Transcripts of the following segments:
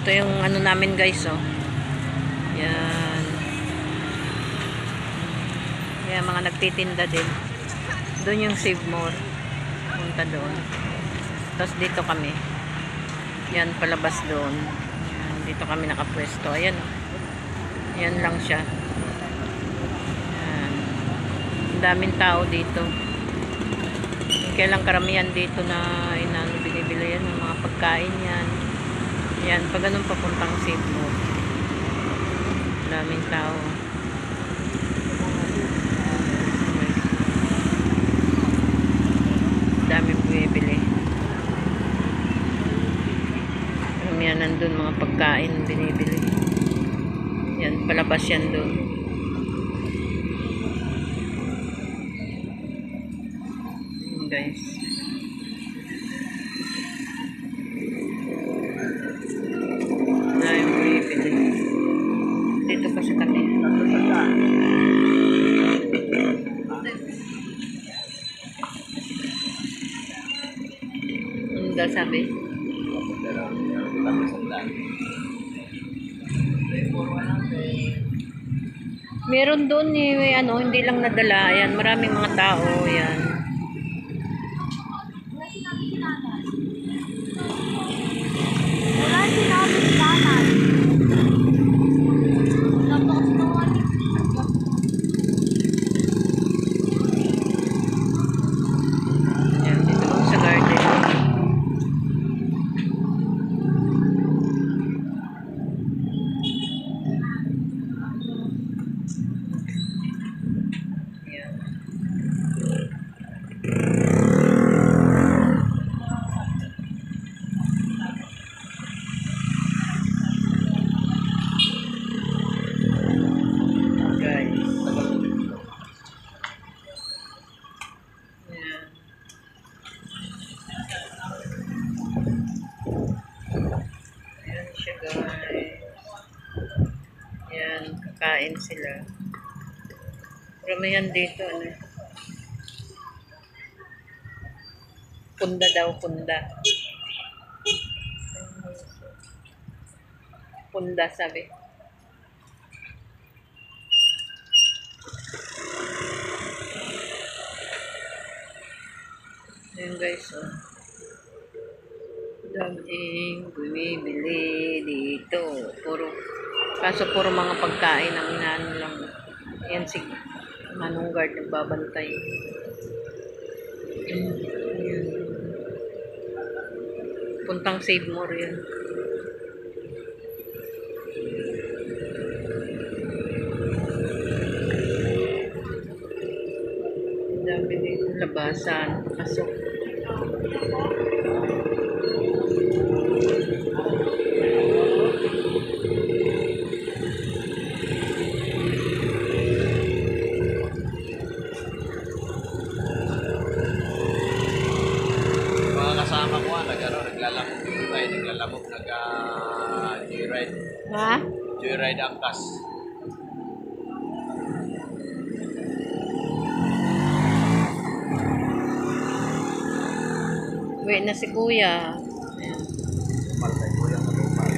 Ito yung ano namin guys, oh. Yan. Yan, mga nagtitinda din. Doon yung Save More. Punta doon. Tapos dito kami. Yan, palabas doon. Yan, dito kami nakapwesto. Ayan, oh. Yan lang siya. Yan. Ang daming tao dito. Kaya lang karamihan dito na binibili yan ng mga pagkain yan. Yan, pag ganun papuntang Save More. Daming tao. Daming bumibili. Karamihan nandun mga pagkain binibili. Yan, palabas yan doon. Guys. Daming bumibili. Dito kasi kami. Ano daw sabi? Meron doon eh, ano, hindi lang nadala. Ayan, maraming mga tao. Ayan. Wala sinabi si Danan. Ayan, dito kami sa garden. Ayan. Guys. Ayan. Ayan siya guys. Ayan, kakain sila. Karamihan dito, ano. Punda daw, punda. Punda sabi. Ayan guys, oh. Daming bumibili dito. Kaso puro mga pagkain ang inano lang. Ayan si Manong Guard nagbabantay. Ayan. Puntang Save More yan. Dami dito labasan. Pasok. Mga kasama ko naglalabog joyride, joyride. Ha? Joyride angkas. Uwi na si Kuya. Ayan. Malay ko yung kalumal.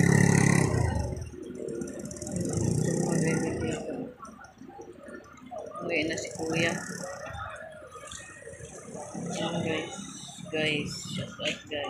Uwi na si Kuya. Ayan guys. Guys, shout out guys.